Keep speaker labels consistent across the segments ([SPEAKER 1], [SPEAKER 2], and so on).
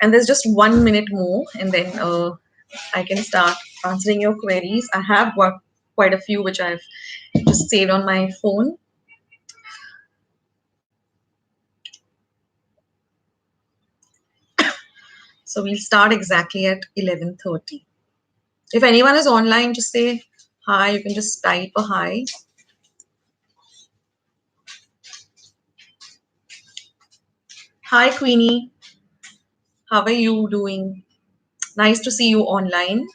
[SPEAKER 1] And there's just 1 minute more, and then I can start answering your queries. I have got quite a few which I've just saved on my phone. So we'll start exactly at 11:30. If anyone is online, just say hi. You can just type a hi. Hi, Queenie. How are you doing? Nice to see you online.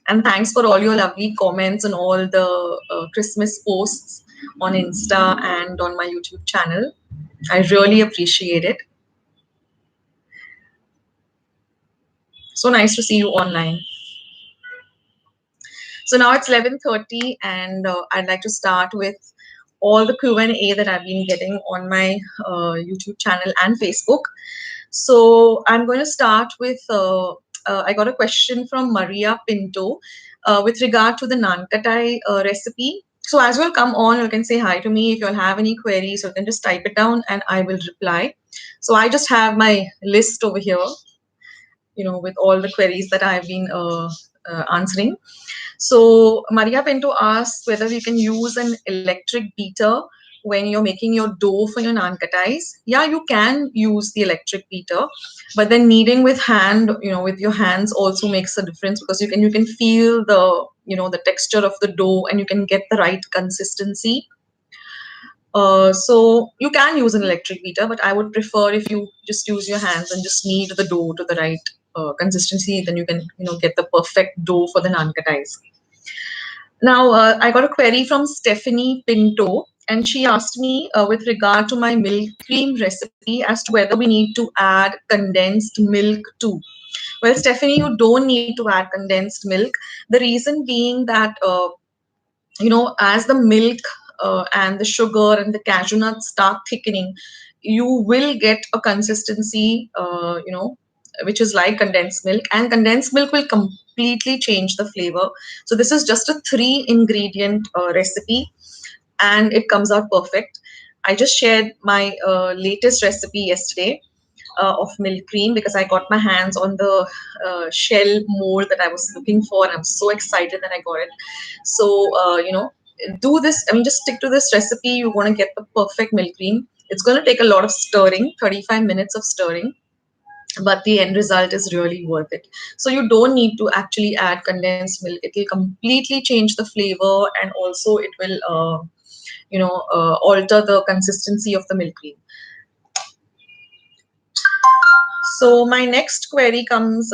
[SPEAKER 1] And thanks for all your lovely comments and all the Christmas posts on Insta and on my YouTube channel. I really appreciate it. So nice to see you online. So now it's 11:30, and I'd like to start with all the Q&A that I've been getting on my YouTube channel and Facebook. So I'm going to start with, I got a question from Maria Pinto with regard to the naan katai recipe. So as you'll come on, you can say hi to me. If you'll have any queries, you can just type it down and I will reply. So I just have my list over here, with all the queries that I've been answering. So Maria Pinto asks whether you can use an electric beater when you're making your dough for your naan katais. Yeah, you can use the electric beater, but then kneading with hand, with your hands also makes a difference, because you can feel the texture of the dough, and you can get the right consistency. So you can use an electric beater, but I would prefer if you just use your hands and just knead the dough to the right consistency. Then you can get the perfect dough for the naan katais. Now, I got a query from Stephanie Pinto, and she asked me with regard to my milk cream recipe as to whether we need to add condensed milk too. Well, Stephanie, you don't need to add condensed milk. The reason being that, as the milk and the sugar and the cashew nuts start thickening, you will get a consistency, which is like condensed milk, and condensed milk will completely change the flavor. So this is just a 3 ingredient recipe, and it comes out perfect. I just shared my latest recipe yesterday of milk cream, because I got my hands on the shell mold that I was looking for, and I'm so excited that I got it. So, do this. I mean, just stick to this recipe. You want to get the perfect milk cream. It's going to take a lot of stirring, 35 minutes of stirring, but the end result is really worth it. So you don't need to actually add condensed milk. It will completely change the flavor, and also it will, alter the consistency of the milk cream. So my next query comes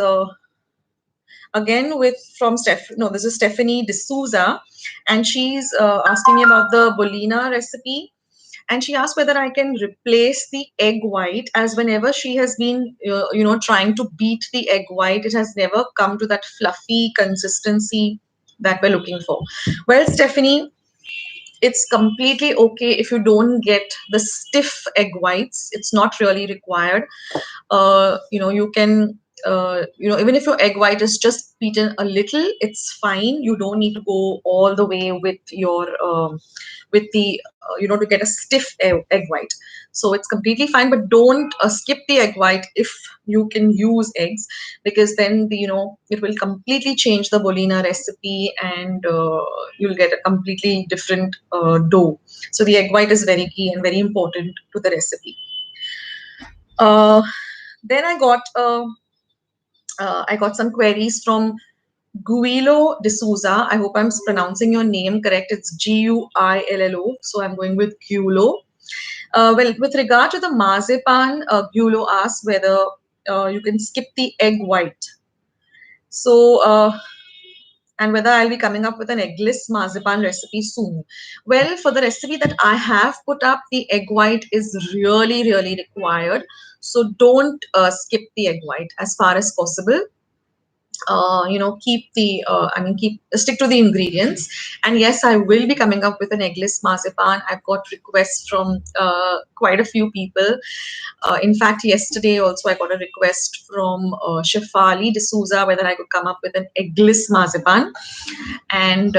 [SPEAKER 1] again from this is Stephanie D'Souza, and she's asking me about the bolina recipe. And she asked whether I can replace the egg white, as whenever she has been, trying to beat the egg white, it has never come to that fluffy consistency that we're looking for. Well, Stephanie, it's completely okay if you don't get the stiff egg whites. It's not really required. You can, even if your egg white is just beaten a little, it's fine. You don't need to go all the way with your with the to get a stiff egg white. So it's completely fine, but don't skip the egg white if you can use eggs, because then it will completely change the bolina recipe, and you'll get a completely different dough. So the egg white is very key and very important to the recipe. Then I got some queries from Guilo D'Souza. I hope I'm pronouncing your name correct. It's Guillo. So I'm going with Guilo. Well, with regard to the marzipan, Guilo asks whether you can skip the egg white. So, and whether I'll be coming up with an eggless marzipan recipe soon. Well, for the recipe that I have put up, the egg white is really, really required. So don't skip the egg white as far as possible. keep the keep stick to the ingredients. And yes, I will be coming up with an eggless marzipan. I've got requests from quite a few people. In fact, yesterday also I got a request from Shefali D'Souza whether I could come up with an eggless marzipan, and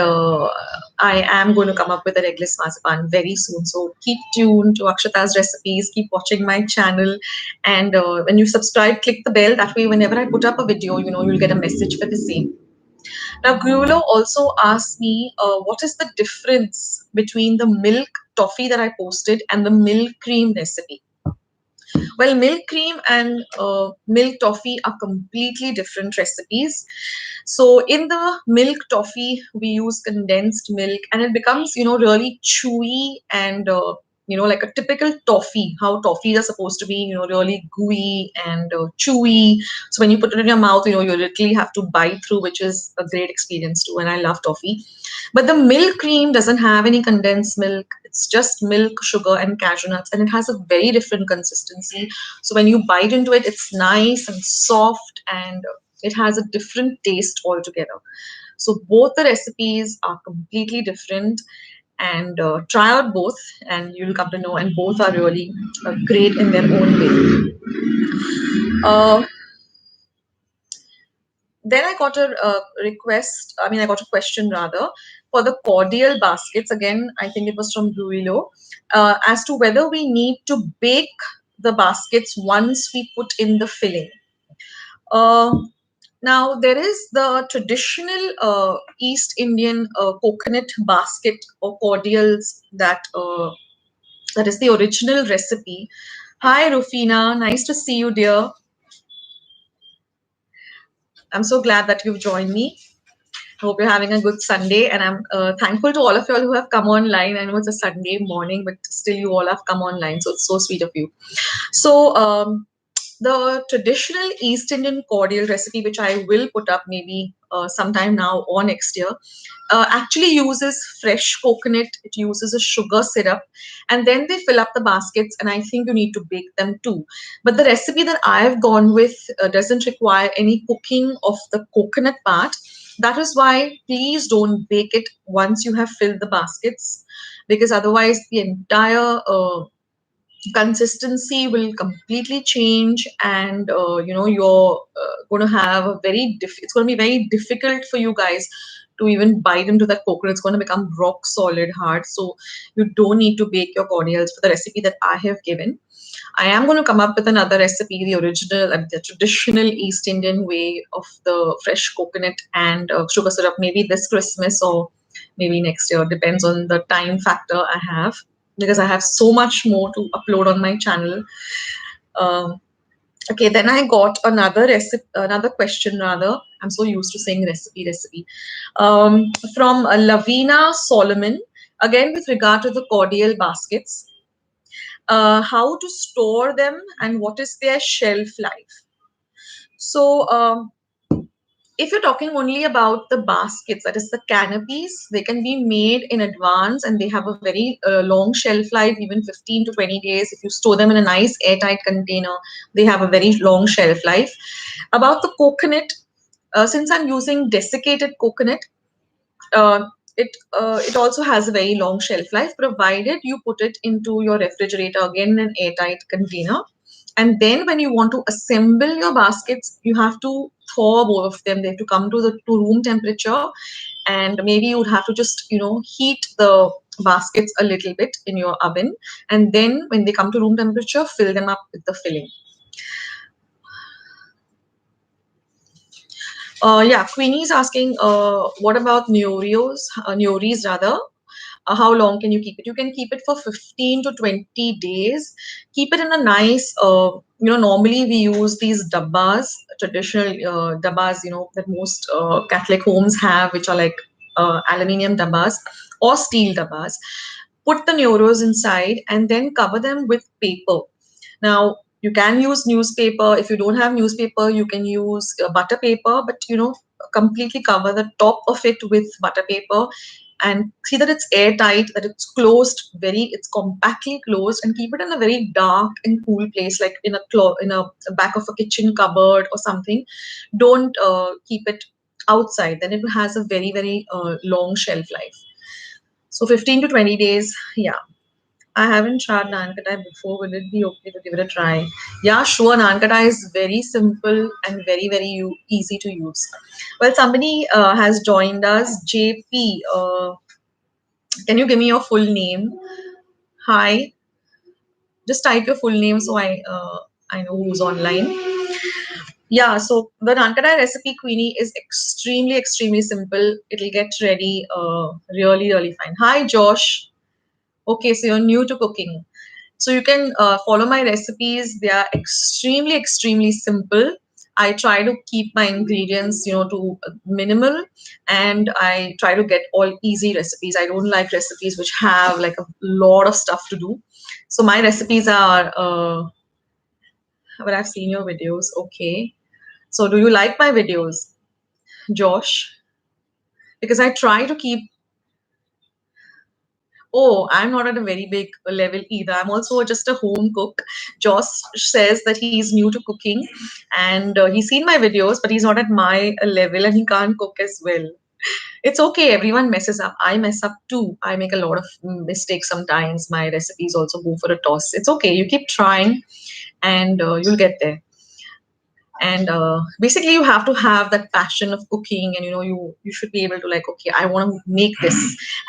[SPEAKER 1] I am going to come up with an eggless marzipan very soon. So keep tuned to Akshata's recipes, keep watching my channel, and when you subscribe, click the bell. That way, whenever I put up a video, you'll get a message for the same. Now, Grulo also asked me what is the difference between the milk toffee that I posted and the milk cream recipe. Well, milk cream and milk toffee are completely different recipes. So in the milk toffee, we use condensed milk, and it becomes, really chewy and, like a typical toffee, how toffees are supposed to be, really gooey and chewy. So when you put it in your mouth, you literally have to bite through, which is a great experience too. And I love toffee. But the milk cream doesn't have any condensed milk. It's just milk, sugar, and cashew nuts, and it has a very different consistency. So when you bite into it, it's nice and soft, and it has a different taste altogether. So both the recipes are completely different, and try out both, and you'll come to know. And both are really great in their own way. Uh, then I got a request. I got a question rather for the cordial baskets. Again, I think it was from Bruilo, as to whether we need to bake the baskets once we put in the filling. Uh, Now, there is the traditional East Indian coconut basket or cordials that is the original recipe. Hi, Rufina. Nice to see you, dear. I'm so glad that you've joined me. Hope you're having a good Sunday, and I'm thankful to all of you all who have come online. I know it's a Sunday morning, but still you all have come online, so it's so sweet of you. So, the traditional East Indian cordial recipe, which I will put up maybe sometime now or next year, actually uses fresh coconut. It uses a sugar syrup, and then they fill up the baskets. And I think you need to bake them too. But the recipe that I've gone with doesn't require any cooking of the coconut part. That is why please don't bake it once you have filled the baskets, because otherwise the entire consistency will completely change, and you're going to have a it's going to be very difficult for you guys to even bite into that coconut. It's going to become rock solid hard. So you don't need to bake your cordials for the recipe that I have given. I am going to come up with another recipe, the original and the traditional East Indian way of the fresh coconut and sugar syrup, maybe this Christmas or maybe next year. Depends on the time factor I have, because I have so much more to upload on my channel. Okay, then I got another question rather. I'm so used to saying recipe. From Lavina Solomon, again with regard to the cordial baskets. How to store them and what is their shelf life. So if you're talking only about the baskets, that is the canopies, they can be made in advance and they have a very long shelf life, even 15 to 20 days. If you store them in a nice airtight container, they have a very long shelf life. About the coconut, since I'm using desiccated coconut, uh, it also has a very long shelf life, provided you put it into your refrigerator, again in an airtight container. And then when you want to assemble your baskets, you have to thaw both of them. They have to come to room temperature, and maybe you would have to just heat the baskets a little bit in your oven, and then when they come to room temperature, fill them up with the filling. Yeah, Queenie is asking, what about Neuris rather? How long can you keep it? You can keep it for 15 to 20 days. Keep it in a nice, normally we use these dabbas, traditional dabbas, that most Catholic homes have, which are like aluminium dabbas or steel dabbas. Put the Neurios inside and then cover them with paper. Now, you can use newspaper. If you don't have newspaper, you can use butter paper, but completely cover the top of it with butter paper. and see that it's airtight, that it's closed, it's compactly closed, and keep it in a very dark and cool place, like in a back of a kitchen cupboard or something. Don't keep it outside. Then it has a very long shelf life. So 15 to 20 days. Yeah. I haven't tried naan katai before. Will it be okay to give it a try? Yeah, sure. Naan katai is very simple and very easy to use. Well, somebody has joined us. JP, can you give me your full name? Hi. Just type your full name so I know who's online. Yeah, so the naan katai recipe, Queenie, is extremely simple. It'll get ready really fine. Hi, Josh. Okay, so you're new to cooking. So you can follow my recipes. They are extremely simple. I try to keep my ingredients, to minimal, and I try to get all easy recipes. I don't like recipes which have like a lot of stuff to do. So my recipes are, but I've seen your videos. Okay. So do you like my videos, Josh? Because I try to keep. Oh, I'm not at a very big level either. I'm also just a home cook. Josh says that he's new to cooking and he's seen my videos, but he's not at my level and he can't cook as well. It's okay. Everyone messes up. I mess up too. I make a lot of mistakes sometimes. My recipes also go for a toss. It's okay. You keep trying and you'll get there. And basically you have to have that passion of cooking, and you should be able to, like, okay, I want to make this.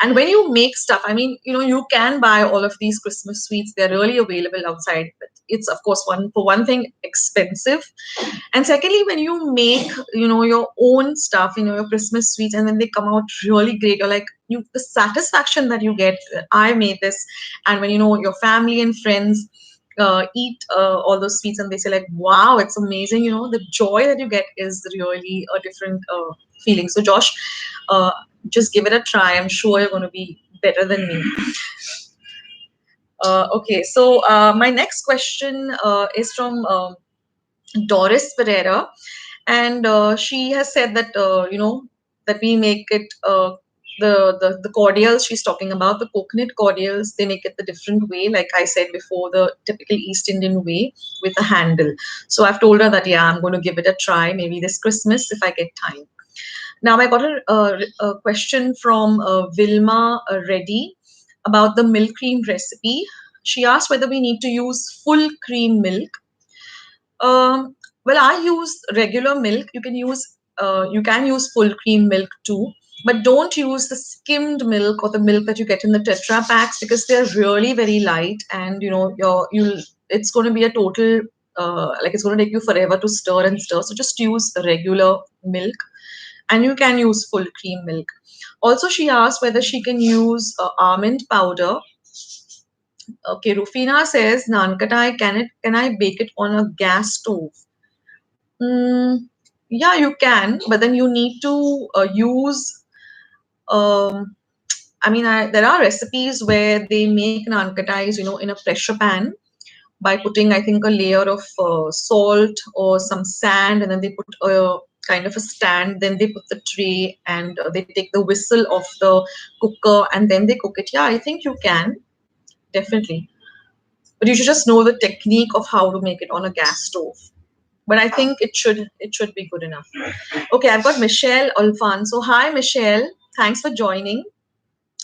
[SPEAKER 1] And when you make stuff, I mean, you can buy all of these Christmas sweets. They're really available outside, but it's, of course, one thing, expensive. And secondly, when you make your own stuff, your Christmas sweets, and then they come out really great, you're like, the satisfaction that you get, I made this. And when your family and friends eat all those sweets and they say, like, wow, it's amazing, the joy that you get is really a different feeling. So Josh, uh, just give it a try. I'm sure you're going to be better than me. Okay, so my next question is from Doris Ferrero, and she has said that that we make it the cordials she's talking about, the coconut cordials, they make it the different way, like I said before, the typical East Indian way with a handle. So I've told her that, yeah, I'm going to give it a try, maybe this Christmas if I get time. Now I got a question from Vilma Reddy about the milk cream recipe. She asked whether we need to use full cream milk. Well, I use regular milk. You can use full cream milk too, but don't use the skimmed milk or the milk that you get in the Tetra packs, because they're really very light, and you'll it's going to be a total like, it's going to take you forever to stir and stir. So just use regular milk, and you can use full cream milk. Also, she asked whether she can use almond powder. Okay, Rufina says, Nankatai, can I bake it on a gas stove? Mm, yeah, you can, but then you need to use. Um, I mean, there are recipes where they make nankatais, in a pressure pan by putting, I think, a layer of salt or some sand, and then they put a kind of a stand. Then they put the tray, and they take the whistle off the cooker, and then they cook it. Yeah, I think you can, definitely, but you should just know the technique of how to make it on a gas stove. But I think it should be good enough. Okay, I've got Michelle Alfonso. Hi, Michelle. Thanks for joining.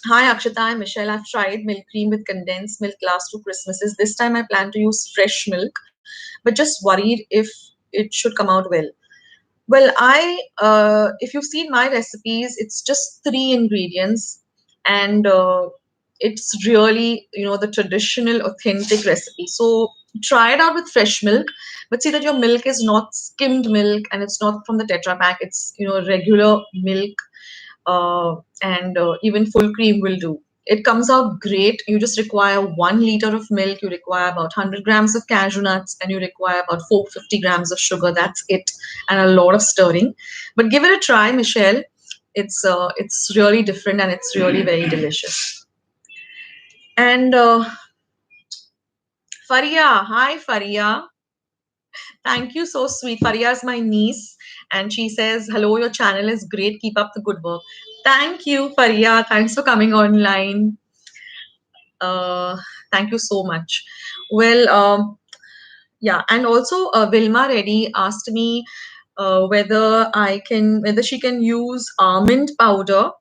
[SPEAKER 1] Hi, Akshita. I'm Michelle. I've tried milk cream with condensed milk last two Christmases. This time I plan to use fresh milk, but just worried if it should come out well. Well, if you've seen my recipes, it's just three ingredients, and it's really, the traditional, authentic recipe. So try it out with fresh milk, but see that your milk is not skimmed milk and it's not from the Tetra pack. It's, regular milk, and even full cream will do. It comes out great. You just require 1 liter of milk. You require about 100 grams of cashew nuts, and you require about 450 grams of sugar. That's it, and a lot of stirring. But give it a try, Michelle. It's really different, and it's really very delicious. And Faria, hi Faria. Thank you, so sweet. Faria is my niece, and she says, "Hello, your channel is great. Keep up the good work." Thank you, Faria. Thanks for coming online. Uh, Thank you so much. Well, yeah, and also Vilma Reddy asked me whether she can use almond powder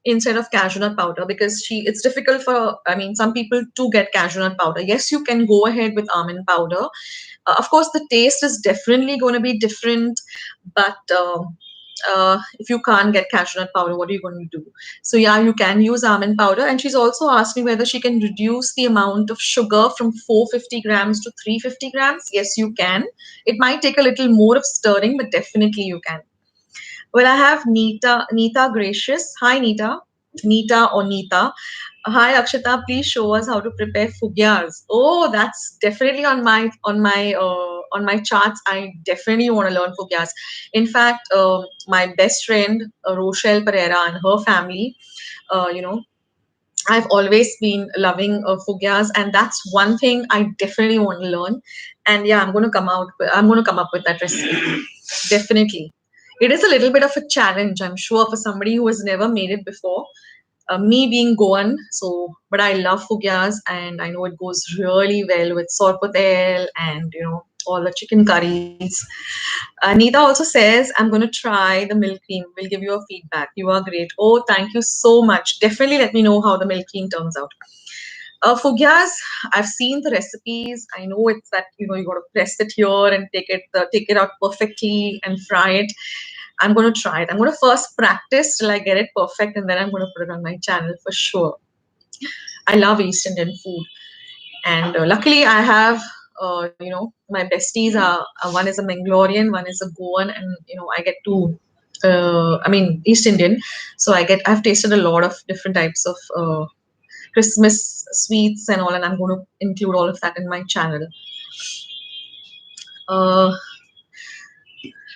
[SPEAKER 1] instead of cashew nut powder, because it's difficult for, I mean, some people to get cashew nut powder. Yes, you can go ahead with almond powder. Of course, the taste is definitely going to be different, but if you can't get cashew nut powder, what are you going to do? So yeah, you can use almond powder. And she's also asked me whether she can reduce the amount of sugar from 450 grams to 350 grams. Yes, you can. It might take a little more of stirring, but definitely you can. Well, I have Nita Gracious. Hi, Nita. Nita or Nita. Hi, Akshata. Please show us how to prepare fugyas. Oh, that's definitely on my charts. I definitely want to learn fugyas. In fact, my best friend Rochelle Pereira and her family, you know, I've always been loving fugyas, and that's one thing I definitely want to learn. And yeah, I'm going to come up with that recipe. Definitely. It is a little bit of a challenge, I'm sure, for somebody who has never made it before. Me being Goan, so but I love fugyas, and I know it goes really well with sorpotel and all the chicken curries. Anita also says, I'm going to try the milk cream. We'll give you a feedback. You are great. Oh, thank you so much. Definitely let me know how the milk cream turns out. Fugyas, I've seen the recipes. I know it's that you got to press it here and take it out perfectly and fry it. I'm going to try it. I'm going to first practice till I get it perfect, and then I'm going to put it on my channel for sure. I love East Indian food, and luckily I have my besties are one is a Mangalorean, one is a Goan, and I get to I mean East Indian, so I've tasted a lot of different types of Christmas sweets and all, and I'm going to include all of that in my channel. Uh,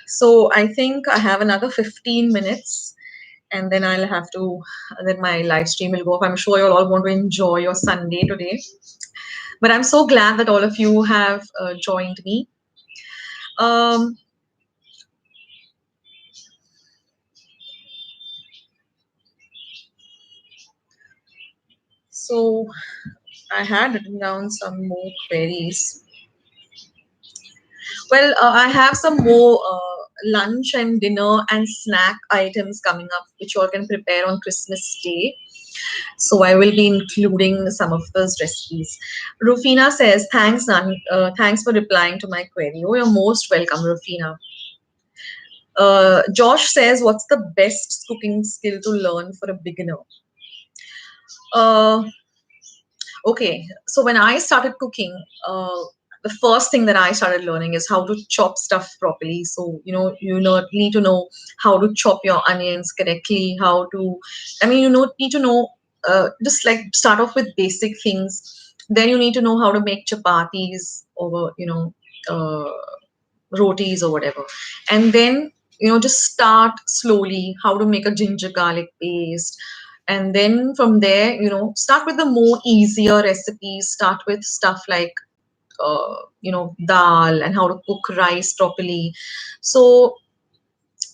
[SPEAKER 1] so I think I have another 15 minutes, and then then my live stream will go off. I'm sure you're all going to enjoy your Sunday today. But I'm so glad that all of you have joined me. Um, so I had written down some more queries. Well, I have some more lunch and dinner and snack items coming up, which you all can prepare on Christmas Day. So I will be including some of those recipes. Rufina says, thanks for replying to my query. Oh, you're most welcome, Rufina. Josh says, what's the best cooking skill to learn for a beginner? Uh, okay, so when I started cooking, the first thing that I started learning is how to chop stuff properly. So, need to know how to chop your onions correctly, need to know, just like start off with basic things. Then you need to know how to make chapatis or, uh, rotis or whatever. And then, just start slowly how to make a ginger garlic paste. And then from there, start with the more easier recipes. Start with stuff like, dal and how to cook rice properly. So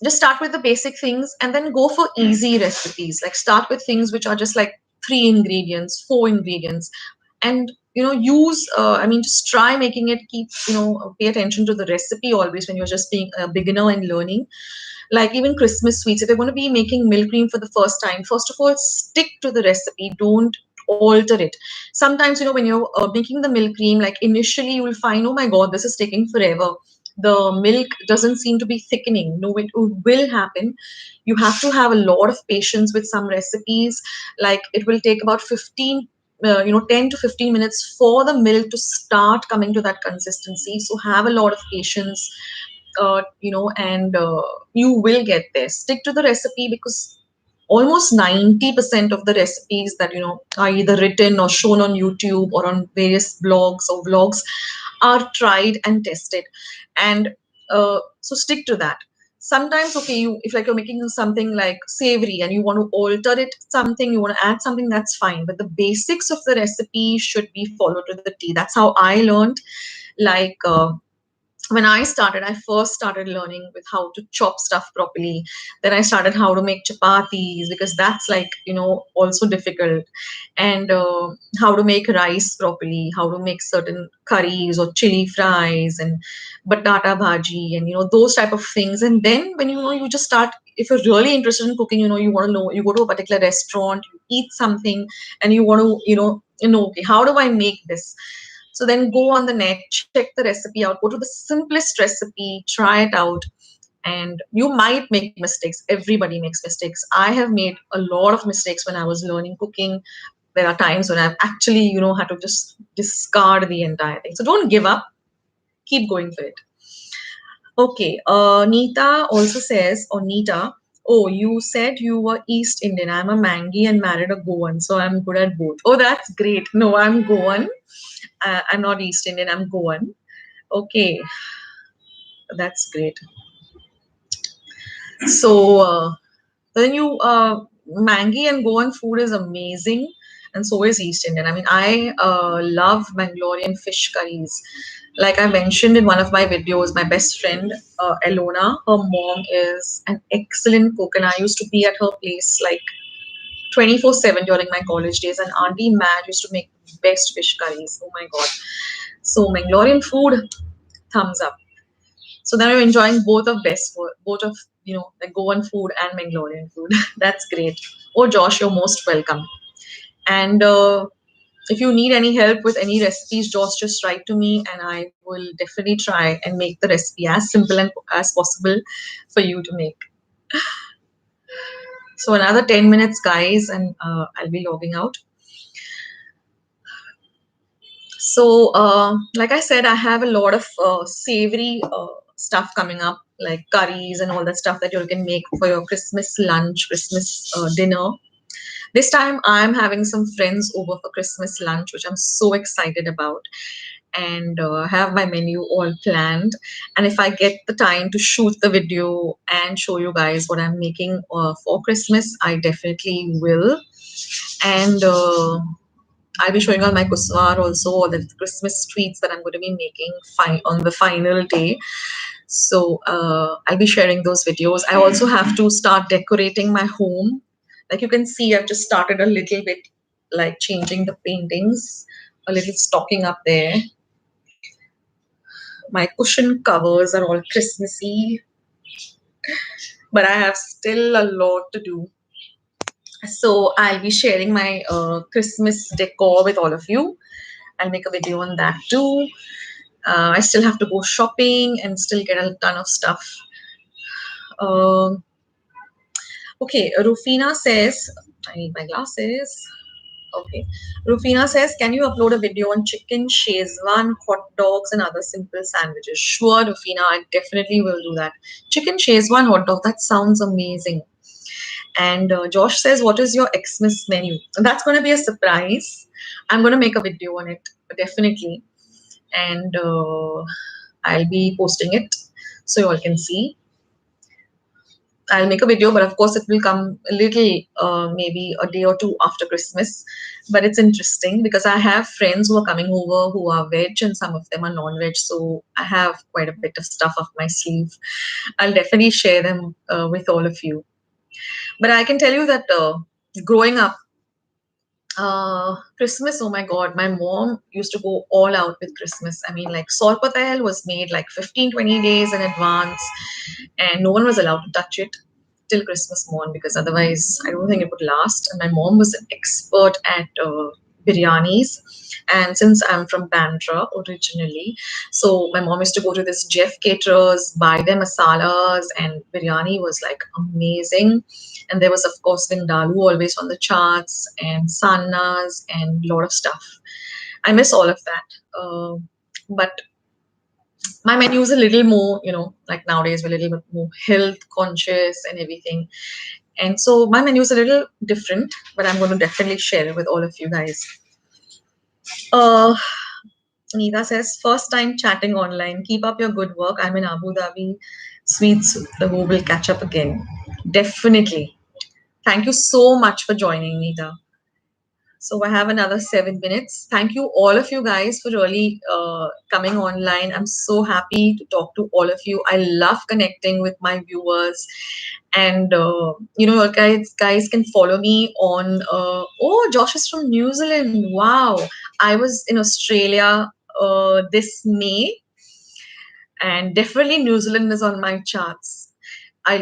[SPEAKER 1] just start with the basic things and then go for easy recipes. Like start with things which are just like 3 ingredients, 4 ingredients, and use just try making it, keep pay attention to the recipe always when you're just being a beginner and learning. Like even Christmas sweets, if you're going to be making milk cream for the first time, first of all, stick to the recipe. Don't alter it. Sometimes, when you're making the milk cream, like initially you will find, oh my God, this is taking forever. The milk doesn't seem to be thickening. No, it will happen. You have to have a lot of patience with some recipes. Like it will take about 10 to 15 minutes for the milk to start coming to that consistency. So have a lot of patience, and you will get there. Stick to the recipe, because almost 90% of the recipes that are either written or shown on YouTube or on various blogs or vlogs are tried and tested. And so stick to that. Sometimes, okay, if like you're making something like savory and you want to alter it, something you want to add something, that's fine, but the basics of the recipe should be followed to the T. That's how I learned. Like when I started, I first started learning with how to chop stuff properly. Then I started how to make chapatis, because that's like, also difficult. And how to make rice properly, how to make certain curries or chili fries and batata bhaji and, those type of things. And then when, you just start, if you're really interested in cooking, you want to know, you go to a particular restaurant, you eat something and you want to, okay, how do I make this? So then go on the net, check the recipe out, go to the simplest recipe, try it out. And you might make mistakes. Everybody makes mistakes. I have made a lot of mistakes when I was learning cooking. There are times when I've actually, had to just discard the entire thing. So don't give up. Keep going for it. Okay. Neeta also says, or Neeta, oh, you said you were East Indian. I'm a Mangi and married a Goan, so I'm good at both. Oh, that's great. No, I'm Goan. I'm not East Indian. I'm Goan. Okay, that's great. So then Mangi and Goan food is amazing, and so is East Indian. I mean, I love Mangalorean fish curries. Like I mentioned in one of my videos, my best friend Elona, her mom is an excellent cook, and I used to be at her place like 24/7 during my college days. And Auntie Mad used to make best fish curries. Oh my god! So Mangalorean food, thumbs up. So then I'm enjoying both of the Goan food and Mangalorean food. That's great. Oh, Josh, you're most welcome. And if you need any help with any recipes, Josh, just write to me, and I will definitely try and make the recipe as simple and as possible for you to make. So another 10 minutes, guys, and I'll be logging out. So, like I said, I have a lot of savory stuff coming up, like curries and all that stuff that you can make for your Christmas lunch, Christmas dinner. This time, I'm having some friends over for Christmas lunch, which I'm so excited about, and have my menu all planned. And if I get the time to shoot the video and show you guys what I'm making for Christmas, I definitely will. And I'll be showing on my kuswar also, all the Christmas treats that I'm going to be making on the final day. So I'll be sharing those videos. I also have to start decorating my home. Like you can see, I've just started a little bit, like changing the paintings, a little stocking up there. My cushion covers are all Christmassy, but I have still a lot to do. So I'll be sharing my Christmas decor with all of you. I'll make a video on that too. I still have to go shopping and still get a ton of stuff. Okay, Rufina says, I need my glasses. Okay, Rufina says, can you upload a video on chicken, Szechuan, hot dogs, and other simple sandwiches? Sure, Rufina, I definitely will do that. Chicken, Szechuan, hot dog, that sounds amazing. And Josh says, what is your Xmas menu? And that's going to be a surprise. I'm going to make a video on it, definitely. And I'll be posting it so you all can see. I'll make a video, but of course it will come a little, maybe a day or two after Christmas. But it's interesting because I have friends who are coming over who are veg and some of them are non-veg. So I have quite a bit of stuff up my sleeve. I'll definitely share them with all of you. But I can tell you that growing up, Christmas, oh my God, my mom used to go all out with Christmas. I mean, like, Sorpatel was made like 15, 20 days in advance, and no one was allowed to touch it till Christmas morn because otherwise I don't think it would last. And my mom was an expert at biryanis. And since I'm from Bandra originally, so my mom used to go to this Jeff Caterers, buy their masalas, and biryani was like amazing. And there was, of course, Vindaloo always on the charts, and Sannas, and a lot of stuff. I miss all of that. But my menu is a little more, like nowadays we're a little bit more health conscious and everything. And so my menu is a little different, but I'm going to definitely share it with all of you guys. Nita says, first time chatting online. Keep up your good work. I'm in Abu Dhabi. Sweets, the who will catch up again. Definitely. Thank you so much for joining, Nita. So I have another 7 minutes. Thank you, all of you guys, for really coming online. I'm so happy to talk to all of you. I love connecting with my viewers, and guys can follow me on. Oh, Josh is from New Zealand. Wow, I was in Australia this May, and definitely New Zealand is on my charts.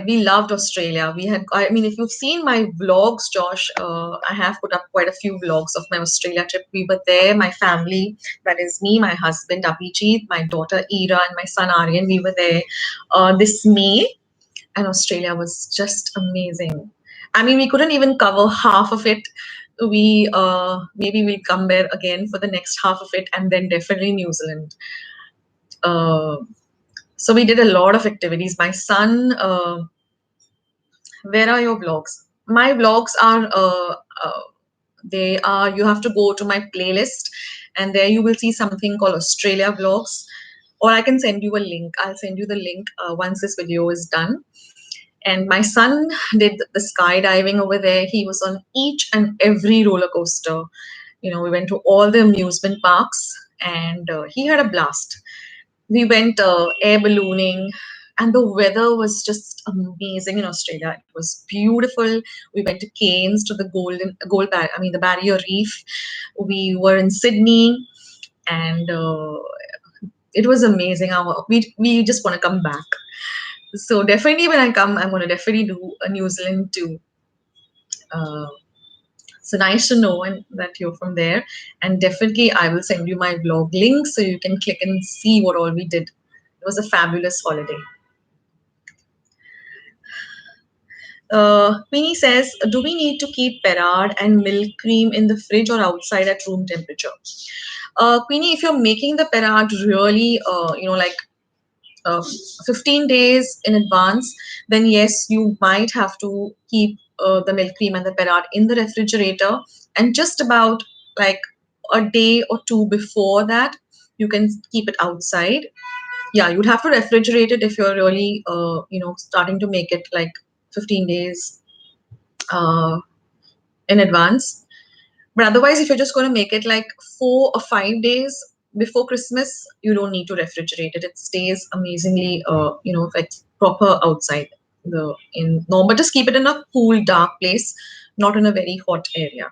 [SPEAKER 1] We loved Australia. I mean, if you've seen my vlogs, Josh, I have put up quite a few vlogs of my Australia trip. We were there, my family, that is me, my husband Abhijit, my daughter Ira, and my son Aryan. We were there this May, and Australia was just amazing. I mean, we couldn't even cover half of it. We maybe we'll come there again for the next half of it, and then definitely New Zealand. Uh, so we did a lot of activities. My son. Where are your vlogs? My vlogs are they are, you have to go to my playlist, and there you will see something called Australia vlogs, or I can send you a link. I'll send you the link once this video is done. And my son did the skydiving over there. He was on each and every roller coaster. We went to all the amusement parks, and he had a blast. We went air ballooning, and the weather was just amazing in Australia. It was beautiful. We went to Cairns, to the the Barrier Reef. We were in Sydney, and it was amazing. We just want to come back. So definitely when I come, I'm going to definitely do a New Zealand too. Uh, so nice to know that you're from there. And definitely I will send you my vlog link so you can click and see what all we did. It was a fabulous holiday. Queenie says, do we need to keep Perad and milk cream in the fridge or outside at room temperature? Queenie, if you're making the Perad really, like 15 days in advance, then yes, you might have to keep the milk cream and the Perad in the refrigerator, and just about like a day or two before that, you can keep it outside. Yeah, you'd have to refrigerate it if you're really, starting to make it like 15 days uh, in advance. But otherwise, if you're just going to make it like 4 or 5 days before Christmas, you don't need to refrigerate it. It stays amazingly, like proper outside but just keep it in a cool, dark place, not in a very hot area.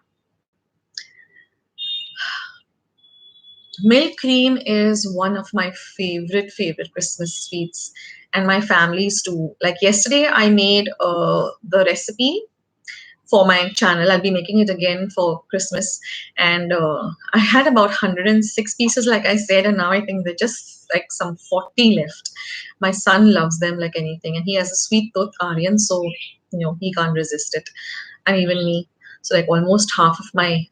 [SPEAKER 1] Milk cream is one of my favorite Christmas sweets, and my family's too. Like yesterday, I made the recipe for my channel. I'll be making it again for Christmas, and I had about 106 pieces, like I said, and now I think they're just like some 40 left. My son loves them like anything, and he has a sweet tooth, Aryan, so he can't resist it, and even me. So like almost half of my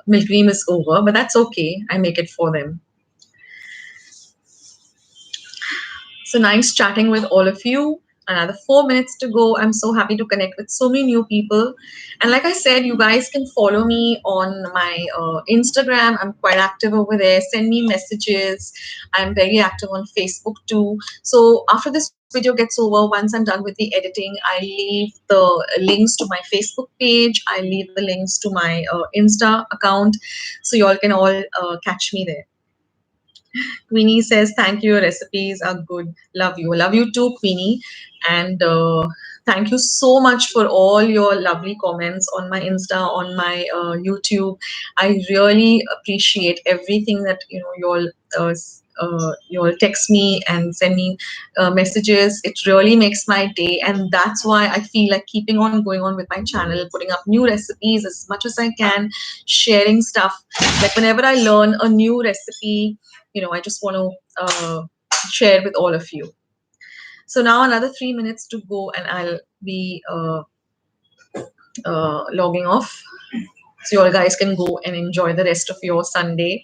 [SPEAKER 1] milk cream is over, but that's okay. I make it for them. So nice chatting with all of you. Another 4 minutes to go. I'm so happy to connect with so many new people. And like I said, you guys can follow me on my Instagram. I'm quite active over there. Send me messages. I'm very active on Facebook too. So after this video gets over, once I'm done with the editing, I leave the links to my Facebook page. I leave the links to my Insta account. So you all can all catch me there. Queenie says, thank you, your recipes are good. Love you. Love you too, Queenie. And thank you so much for all your lovely comments on my Insta, on my YouTube. I really appreciate everything that you all text me and send me messages. It really makes my day, and that's why I feel like keeping on going on with my channel, putting up new recipes as much as I can, sharing stuff. Like whenever I learn a new recipe, I just want to share with all of you. So now another 3 minutes to go, and I'll be logging off. So you all guys can go and enjoy the rest of your Sunday.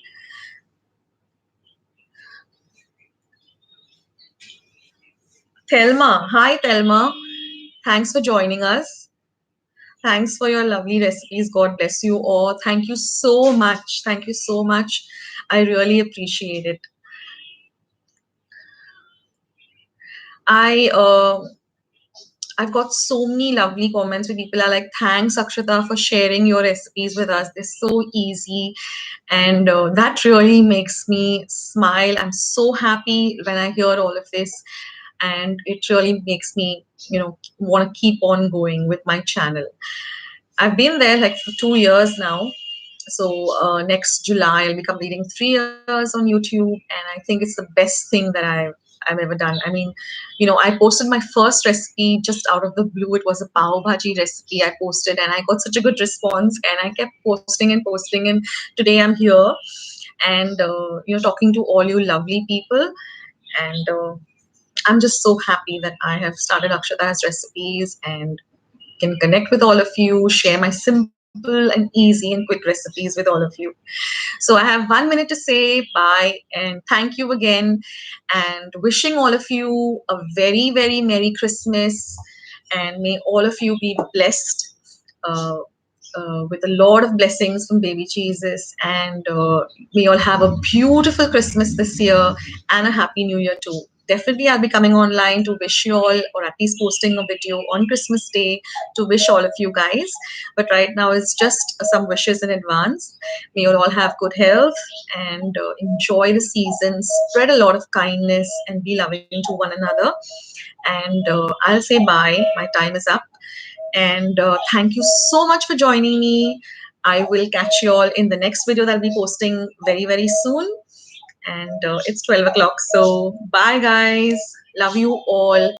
[SPEAKER 1] Thelma, hi Thelma. Thanks for joining us. Thanks for your lovely recipes. God bless you all. Thank you so much. Thank you so much. I really appreciate it. I've got so many lovely comments where people are like, thanks, Akshata, for sharing your recipes with us. They're so easy. And that really makes me smile. I'm so happy when I hear all of this. And it really makes me, want to keep on going with my channel. I've been there like for 2 years now. So next July, I'll be completing 3 years on YouTube, and I think it's the best thing that I've ever done. I mean, I posted my first recipe just out of the blue. It was a pav bhaji recipe I posted, and I got such a good response, and I kept posting and posting, and today I'm here, and talking to all you lovely people, and I'm just so happy that I have started Akshata's recipes and can connect with all of you, share my simple and easy and quick recipes with all of you. So I have 1 minute to say bye and thank you again, and wishing all of you a very, very Merry Christmas, and may all of you be blessed uh, with a lot of blessings from baby Jesus, and may all have a beautiful Christmas this year and a happy new year too. Definitely, I'll be coming online to wish you all, or at least posting a video on Christmas Day to wish all of you guys. But right now, it's just some wishes in advance. May you all have good health and enjoy the season, spread a lot of kindness, and be loving to one another. And I'll say bye. My time is up. And thank you so much for joining me. I will catch you all in the next video that I'll be posting very, very soon. And it's 12 o'clock. So bye, guys. Love you all.